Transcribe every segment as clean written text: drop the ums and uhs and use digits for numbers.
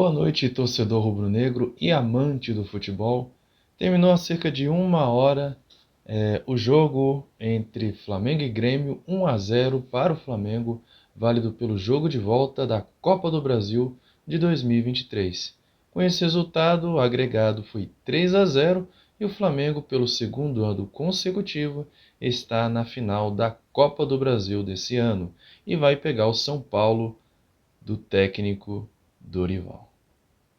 Boa noite, torcedor rubro-negro e amante do futebol. Terminou há cerca de uma hora o jogo entre Flamengo e Grêmio, 1-0 para o Flamengo, válido pelo jogo de volta da Copa do Brasil de 2023. Com esse resultado, o agregado foi 3-0 e o Flamengo, pelo segundo ano consecutivo, está na final da Copa do Brasil desse ano e vai pegar o São Paulo do técnico Dorival.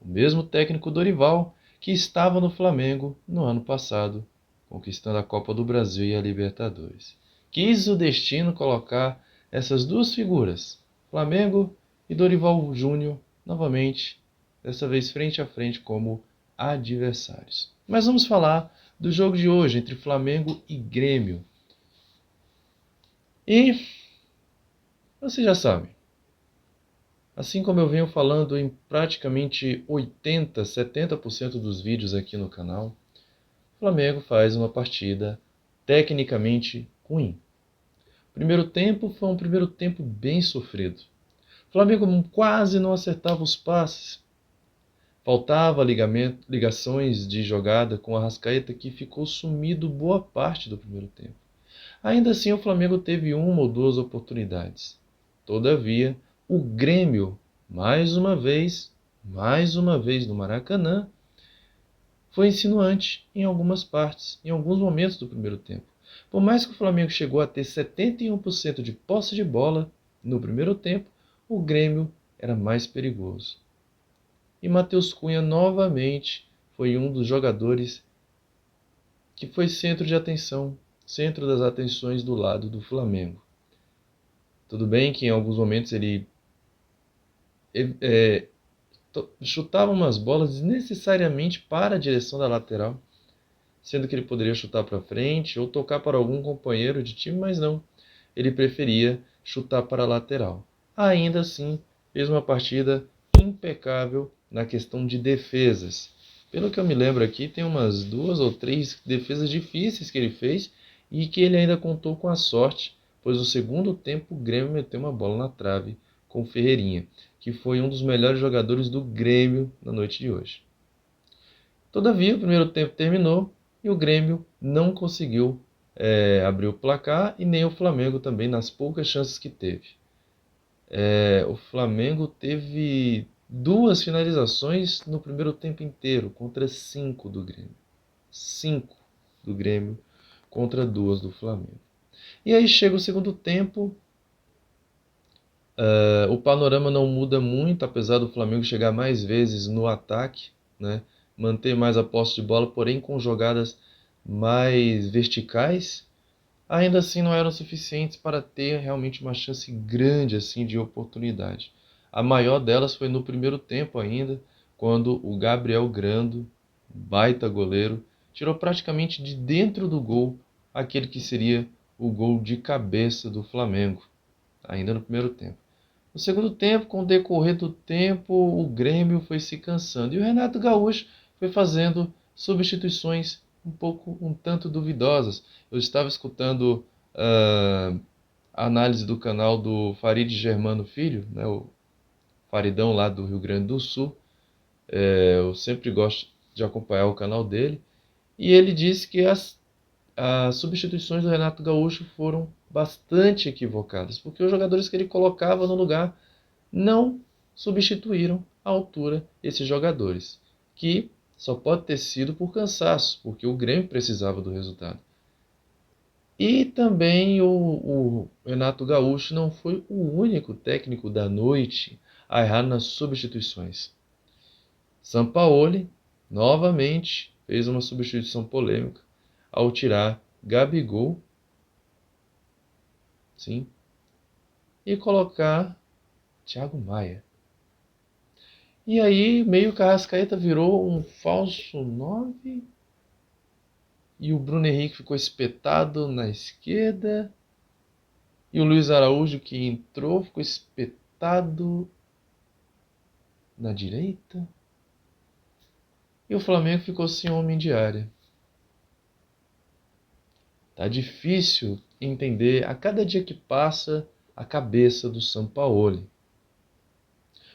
O mesmo técnico Dorival que estava no Flamengo no ano passado, conquistando a Copa do Brasil e a Libertadores. Quis o destino colocar essas duas figuras, Flamengo e Dorival Júnior, novamente, dessa vez frente a frente como adversários. Mas vamos falar do jogo de hoje entre Flamengo e Grêmio. E você já sabe, assim como eu venho falando em praticamente 80, 70% dos vídeos aqui no canal, o Flamengo faz uma partida tecnicamente ruim. O primeiro tempo foi um primeiro tempo bem sofrido. O Flamengo quase não acertava os passes. Faltava ligações de jogada com a Arrascaeta, que ficou sumido boa parte do primeiro tempo. Ainda assim, o Flamengo teve uma ou duas oportunidades. Todavia, o Grêmio, mais uma vez no Maracanã, foi insinuante em algumas partes, em alguns momentos do primeiro tempo. Por mais que o Flamengo chegou a ter 71% de posse de bola no primeiro tempo, o Grêmio era mais perigoso. E Matheus Cunha novamente foi um dos jogadores que foi centro de atenção, centro das atenções do lado do Flamengo. Tudo bem que em alguns momentos ele chutava umas bolas desnecessariamente para a direção da lateral, sendo que ele poderia chutar para frente ou tocar para algum companheiro de time, mas não. Ele preferia chutar para a lateral. Ainda assim, fez uma partida impecável na questão de defesas. Pelo que eu me lembro aqui, tem umas 2 ou 3 defesas difíceis que ele fez e que ele ainda contou com a sorte, pois no segundo tempo o Grêmio meteu uma bola na trave com o Ferreirinha, que foi um dos melhores jogadores do Grêmio na noite de hoje. Todavia, o primeiro tempo terminou e o Grêmio não conseguiu abrir o placar e nem o Flamengo também nas poucas chances que teve. O Flamengo teve 2 finalizações no primeiro tempo inteiro contra 5 do Grêmio. 5 do Grêmio contra 2 do Flamengo. E aí chega o segundo tempo, o panorama não muda muito, apesar do Flamengo chegar mais vezes no ataque, né? Manter mais a posse de bola, porém com jogadas mais verticais, ainda assim não eram suficientes para ter realmente uma chance grande assim de oportunidade. A maior delas foi no primeiro tempo ainda, quando o Gabriel Grando, baita goleiro, tirou praticamente de dentro do gol aquele que seria o gol de cabeça do Flamengo, ainda no primeiro tempo. No segundo tempo, com o decorrer do tempo, o Grêmio foi se cansando e o Renato Gaúcho foi fazendo substituições um tanto duvidosas. Eu estava escutando a análise do canal do Farid Germano Filho, né, o Faridão lá do Rio Grande do Sul. Eu sempre gosto de acompanhar o canal dele. E ele disse que as substituições do Renato Gaúcho foram bastante equivocadas, porque os jogadores que ele colocava no lugar não substituíram à altura esses jogadores, que só pode ter sido por cansaço, porque o Grêmio precisava do resultado. E também o Renato Gaúcho não foi o único técnico da noite a errar nas substituições. Sampaoli, novamente, fez uma substituição polêmica ao tirar Gabigol, sim, e colocar Thiago Maia. E aí, meio que a Arrascaeta virou um falso 9 e o Bruno Henrique ficou espetado na esquerda e o Luiz Araújo, que entrou, ficou espetado na direita e o Flamengo ficou sem homem de área. Tá difícil entender a cada dia que passa a cabeça do Sampaoli.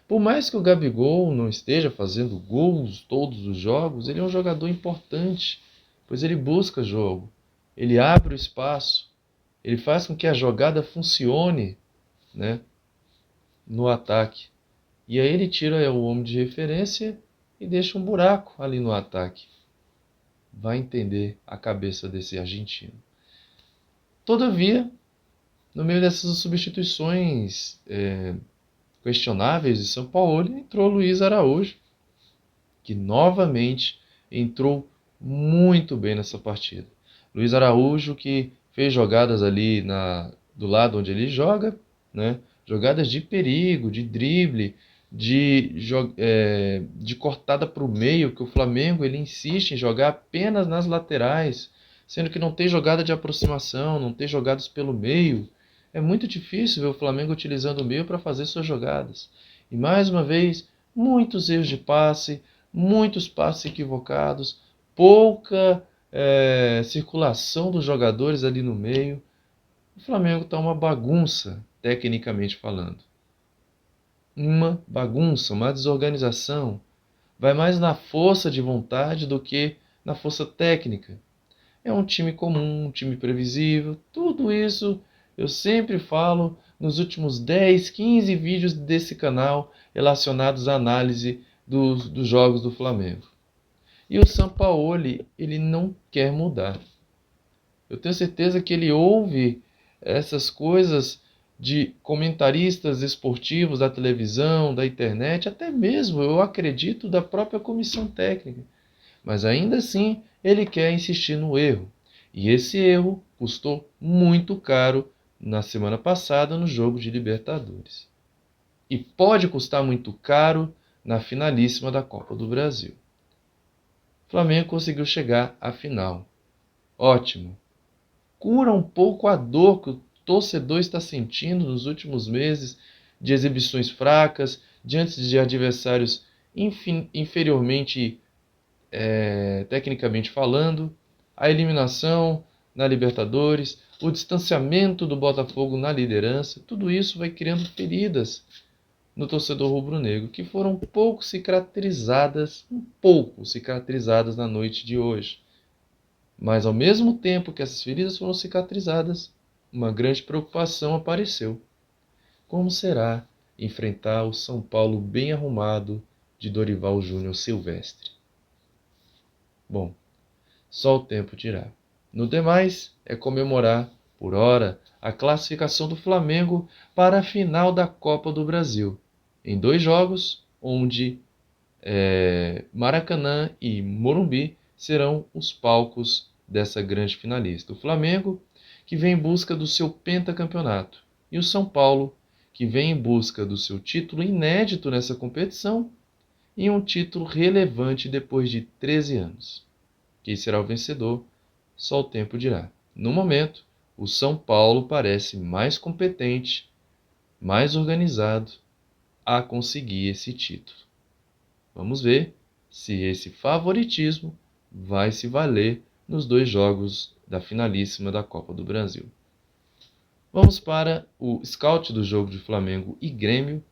Por mais que o Gabigol não esteja fazendo gols todos os jogos, ele é um jogador importante, pois ele busca jogo, ele abre o espaço, ele faz com que a jogada funcione, né, no ataque. E aí ele tira o homem de referência e deixa um buraco ali no ataque. Vai entender a cabeça desse argentino. Todavia, no meio dessas substituições questionáveis de São Paulo, entrou Luiz Araújo, que novamente entrou muito bem nessa partida. Luiz Araújo que fez jogadas ali do lado onde ele joga, né? Jogadas de perigo, de drible, de cortada para o meio, que o Flamengo ele insiste em jogar apenas nas laterais, sendo que não tem jogada de aproximação, não tem jogadas pelo meio. É muito difícil ver o Flamengo utilizando o meio para fazer suas jogadas. E mais uma vez, muitos erros de passe, muitos passes equivocados, pouca circulação dos jogadores ali no meio. O Flamengo está uma bagunça, tecnicamente falando. Uma bagunça, uma desorganização. Vai mais na força de vontade do que na força técnica. É um time comum, um time previsível, tudo isso eu sempre falo nos últimos 10, 15 vídeos desse canal relacionados à análise dos jogos do Flamengo. E o Sampaoli, ele não quer mudar. Eu tenho certeza que ele ouve essas coisas de comentaristas esportivos da televisão, da internet, até mesmo, eu acredito, da própria comissão técnica. Mas ainda assim, ele quer insistir no erro. E esse erro custou muito caro na semana passada no jogo de Libertadores. E pode custar muito caro na finalíssima da Copa do Brasil. O Flamengo conseguiu chegar à final. Ótimo. Cura um pouco a dor que o torcedor está sentindo nos últimos meses de exibições fracas, diante de adversários inferiormente tecnicamente falando, a eliminação na Libertadores, o distanciamento do Botafogo na liderança, tudo isso vai criando feridas no torcedor rubro-negro, que foram um pouco cicatrizadas na noite de hoje. Mas ao mesmo tempo que essas feridas foram cicatrizadas, uma grande preocupação apareceu. Como será enfrentar o São Paulo bem arrumado de Dorival Júnior Silvestre? Bom, só o tempo dirá. No demais, é comemorar, por hora, a classificação do Flamengo para a final da Copa do Brasil, em 2 jogos, onde Maracanã e Morumbi serão os palcos dessa grande finalista. O Flamengo, que vem em busca do seu pentacampeonato, e o São Paulo, que vem em busca do seu título inédito nessa competição e um título relevante depois de 13 anos. Quem será o vencedor? Só o tempo dirá. No momento, o São Paulo parece mais competente, mais organizado a conseguir esse título. Vamos ver se esse favoritismo vai se valer nos 2 jogos da finalíssima da Copa do Brasil. Vamos para o scout do jogo de Flamengo e Grêmio.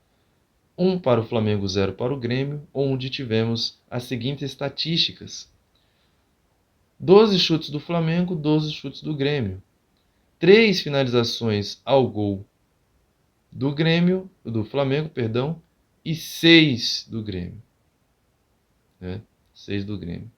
1 para o Flamengo, 0 para o Grêmio, onde tivemos as seguintes estatísticas. 12 chutes do Flamengo, 12 chutes do Grêmio. 3 finalizações ao gol do Flamengo, e 6 do Grêmio. 6 do Grêmio.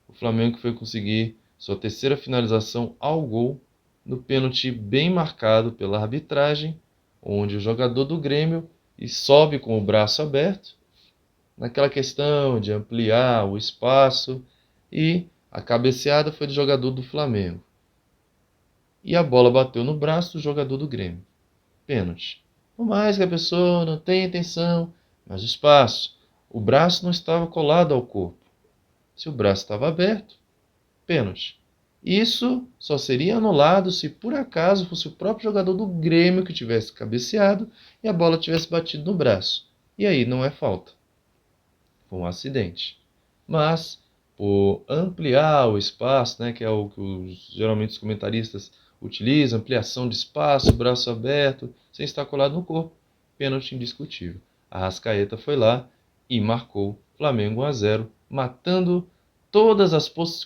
O Flamengo foi conseguir sua terceira finalização ao gol no pênalti bem marcado pela arbitragem, onde o jogador do Grêmio sobe com o braço aberto, naquela questão de ampliar o espaço, e a cabeceada foi do jogador do Flamengo. E a bola bateu no braço do jogador do Grêmio. Pênalti. Por mais que a pessoa não tenha intenção, mas o espaço, o braço não estava colado ao corpo. Se o braço estava aberto, pênalti. Isso só seria anulado se por acaso fosse o próprio jogador do Grêmio que tivesse cabeceado e a bola tivesse batido no braço. E aí não é falta. Foi um acidente. Mas, por ampliar o espaço, que é o que geralmente os comentaristas utilizam, ampliação de espaço, braço aberto, sem estar colado no corpo, pênalti indiscutível. Arrascaeta foi lá e marcou Flamengo 1-0, matando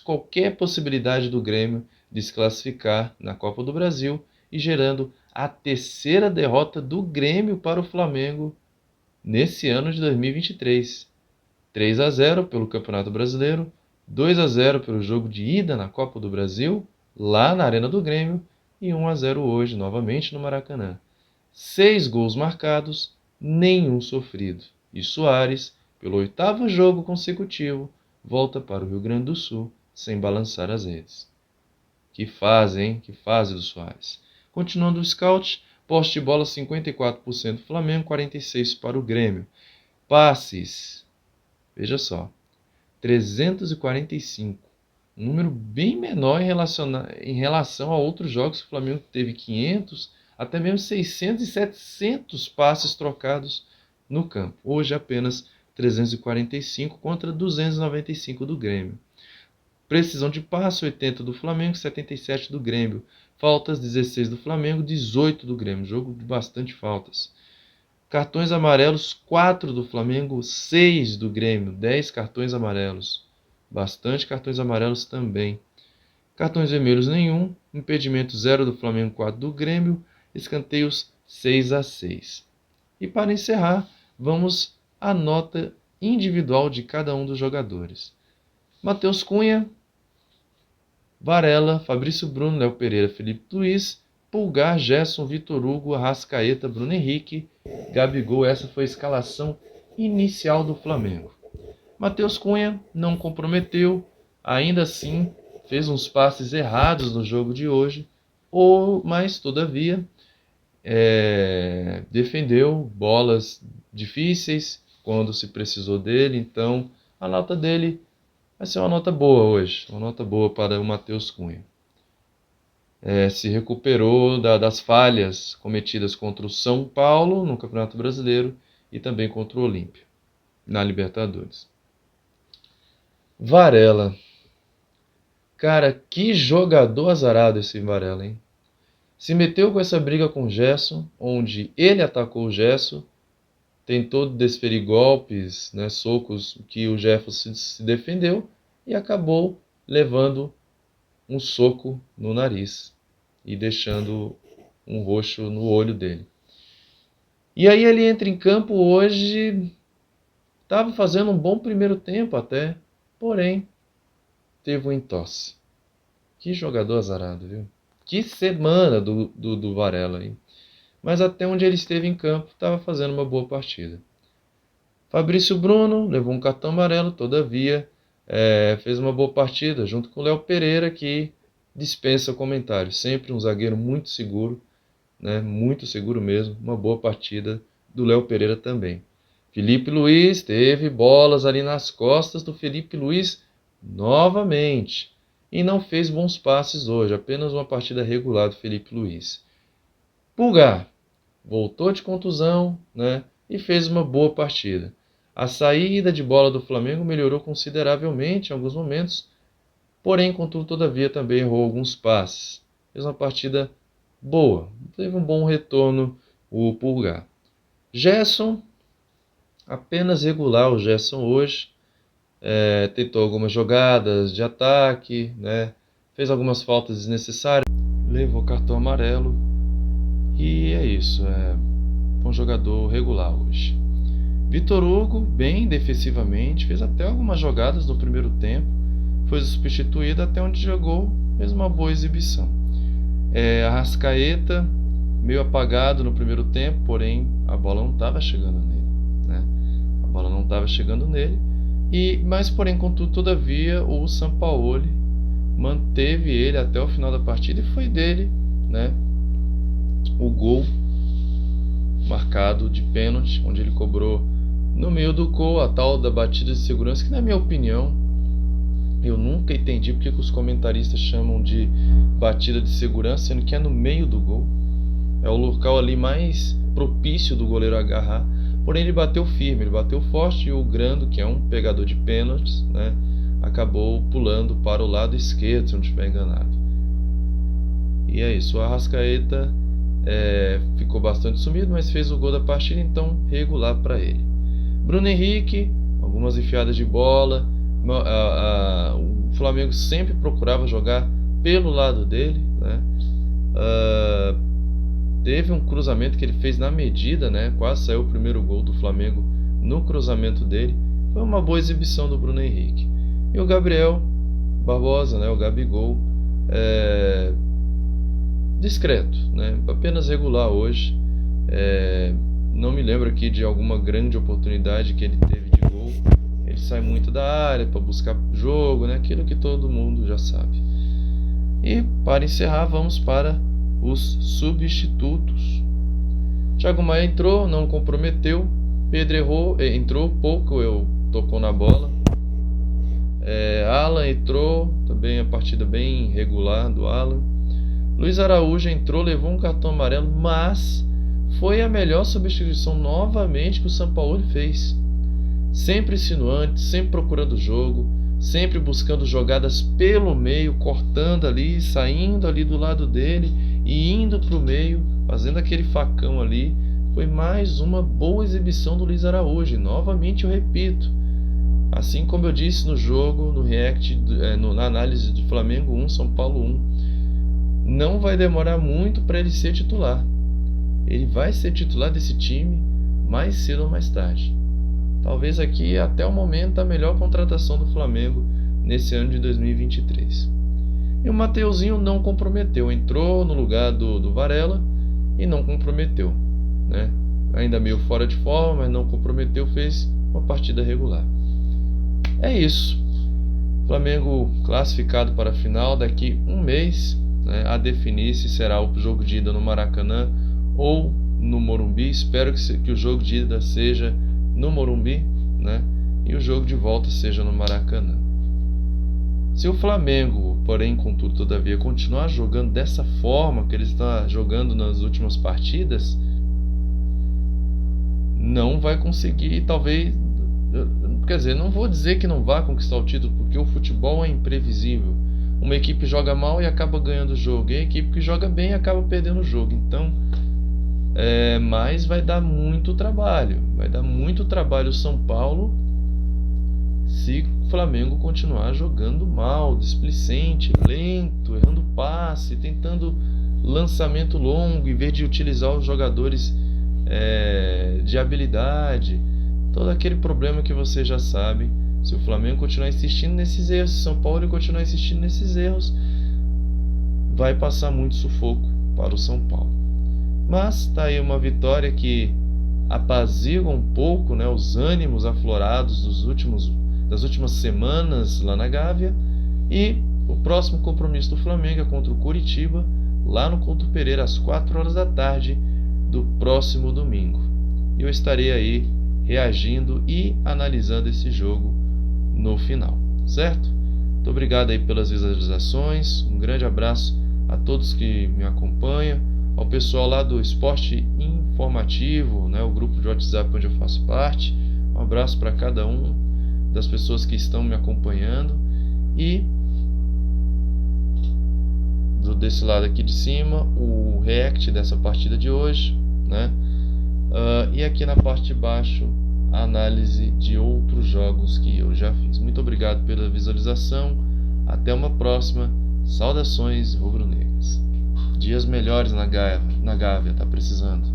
qualquer possibilidade do Grêmio de se classificar na Copa do Brasil e gerando a terceira derrota do Grêmio para o Flamengo nesse ano de 2023. 3-0 pelo Campeonato Brasileiro, 2-0 pelo jogo de ida na Copa do Brasil, lá na Arena do Grêmio, e 1-0 hoje, novamente no Maracanã. 6 gols marcados, nenhum sofrido. E Soares, pelo 8º jogo consecutivo, volta para o Rio Grande do Sul sem balançar as redes. Que fase, hein? Que fase do Soares. Continuando o scout, posse de bola 54% Flamengo, 46% para o Grêmio. Passes, veja só, 345. Um número bem menor em relação a outros jogos que o Flamengo teve 500, até mesmo 600 e 700 passes trocados no campo. Hoje apenas 345 contra 295 do Grêmio. Precisão de passe 80 do Flamengo, 77 do Grêmio. Faltas 16 do Flamengo, 18 do Grêmio. Jogo de bastante faltas. Cartões amarelos 4 do Flamengo, 6 do Grêmio. 10 cartões amarelos. Bastante cartões amarelos também. Cartões vermelhos nenhum. Impedimento 0 do Flamengo, 4 do Grêmio. Escanteios 6-6. E para encerrar, vamos à nota individual de cada um dos jogadores. Matheus Cunha, Varela, Fabrício Bruno, Léo Pereira, Felipe Luiz, Pulgar, Gerson, Vitor Hugo, Arrascaeta, Bruno Henrique, Gabigol. Essa foi a escalação inicial do Flamengo. Matheus Cunha não comprometeu, ainda assim fez uns passes errados no jogo de hoje, mas todavia defendeu bolas difíceis quando se precisou dele, então a nota dele vai ser uma nota boa hoje, uma nota boa para o Matheus Cunha. Se recuperou das falhas cometidas contra o São Paulo no Campeonato Brasileiro e também contra o Olímpia na Libertadores. Varela. Cara, que jogador azarado esse Varela, hein? Se meteu com essa briga com o Gerson, onde ele atacou o Gerson, tentou desferir golpes, socos que o Jefferson se defendeu e acabou levando um soco no nariz e deixando um roxo no olho dele. E aí ele entra em campo hoje, estava fazendo um bom primeiro tempo até, porém teve um entorse. Que jogador azarado, viu? Que semana do Varela, hein? Mas até onde ele esteve em campo, estava fazendo uma boa partida. Fabrício Bruno levou um cartão amarelo, todavia fez uma boa partida, junto com o Léo Pereira, que dispensa comentários. Sempre um zagueiro muito seguro, muito seguro mesmo. Uma boa partida do Léo Pereira também. Felipe Luiz teve bolas ali nas costas do Felipe Luiz novamente. E não fez bons passes hoje, apenas uma partida regular do Felipe Luiz. Pulgar voltou de contusão, e fez uma boa partida. A saída de bola do Flamengo melhorou consideravelmente em alguns momentos, porém, contudo, todavia, também errou alguns passes. Fez uma partida boa, teve um bom retorno o Pulgar. Gerson, apenas regular o Gerson hoje. Tentou algumas jogadas de ataque, fez algumas faltas desnecessárias, levou cartão amarelo e é isso. Foi um jogador regular hoje. Vitor Hugo, bem defensivamente, fez até algumas jogadas no primeiro tempo, foi substituído até onde jogou, fez uma boa exibição. Arrascaeta, meio apagado no primeiro tempo, porém a bola não estava chegando nele. A bola não estava chegando nele. Mas, porém, contudo, todavia, o Sampaoli manteve ele até o final da partida e foi dele, o gol marcado de pênalti, onde ele cobrou no meio do gol a tal da batida de segurança, que, na minha opinião, eu nunca entendi porque que os comentaristas chamam de batida de segurança, sendo que é no meio do gol. É o local ali mais propício do goleiro agarrar. Porém, ele bateu firme, ele bateu forte, e o Grando, que é um pegador de pênaltis, acabou pulando para o lado esquerdo, se não estiver enganado. E é isso, o Arrascaeta ficou bastante sumido, mas fez o gol da partida, então regular para ele. Bruno Henrique, algumas enfiadas de bola. O Flamengo sempre procurava jogar pelo lado dele, né? Teve um cruzamento que ele fez na medida, né? Quase saiu o primeiro gol do Flamengo no cruzamento dele. Foi uma boa exibição do Bruno Henrique. E o Gabriel Barbosa, né? O Gabigol, discreto, né? Apenas regular hoje. Não me lembro aqui de alguma grande oportunidade que ele teve de gol. Ele sai muito da área para buscar jogo, né? Aquilo que todo mundo já sabe. E para encerrar, vamos para os substitutos. Thiago Maia entrou, não comprometeu. Pedro entrou pouco, tocou na bola. Alan entrou, também a partida bem regular do Alan. Luiz Araújo entrou, levou um cartão amarelo, mas foi a melhor substituição novamente que o Sampaoli fez. Sempre insinuante, sempre procurando o jogo, sempre buscando jogadas pelo meio, cortando ali, saindo ali do lado dele e indo para o meio, fazendo aquele facão ali. Foi mais uma boa exibição do Luiz Araújo. E novamente eu repito, assim como eu disse no jogo, no react, na análise de Flamengo 1, São Paulo 1, não vai demorar muito para ele ser titular. Ele vai ser titular desse time mais cedo ou mais tarde. Talvez aqui até o momento a melhor contratação do Flamengo nesse ano de 2023. E o Mateuzinho não comprometeu, entrou no lugar do Varela e não comprometeu, né? Ainda meio fora de forma, mas não comprometeu, fez uma partida regular. É isso. Flamengo classificado para a final daqui um mês, né, a definir se será o jogo de ida no Maracanã ou no Morumbi. Espero que o jogo de ida seja no Morumbi, né, e o jogo de volta seja no Maracanã. Se o Flamengo, porém, contudo, todavia, continuar jogando dessa forma que ele está jogando nas últimas partidas, não vai conseguir, talvez, quer dizer, não vou dizer que não vá conquistar o título, porque o futebol é imprevisível. Uma equipe joga mal e acaba ganhando o jogo, e a equipe que joga bem acaba perdendo o jogo. Então, mas vai dar muito trabalho. Vai dar muito trabalho o São Paulo se o Flamengo continuar jogando mal, displicente, lento, errando passe, tentando lançamento longo, em vez de utilizar os jogadores de habilidade. Todo aquele problema que você já sabe. Se o Flamengo continuar insistindo nesses erros, se o São Paulo continuar insistindo nesses erros, vai passar muito sufoco para o São Paulo. Mas está aí uma vitória que apazigua um pouco, né, os ânimos aflorados das últimas semanas lá na Gávea. E o próximo compromisso do Flamengo é contra o Coritiba, lá no Couto Pereira, às 4 horas da tarde do próximo domingo. E eu estarei aí reagindo e analisando esse jogo no final, certo? Muito obrigado aí pelas visualizações, um grande abraço a todos que me acompanham, ao pessoal lá do Esporte Informativo, né, o grupo de WhatsApp onde eu faço parte. Um abraço para cada um das pessoas que estão me acompanhando. E desse lado aqui de cima, o react dessa partida de hoje, né? E aqui na parte de baixo, a análise de outros jogos que eu já fiz. Muito obrigado pela visualização. Até uma próxima. Saudações rubro-negras. Dias melhores na Gávea, tá precisando.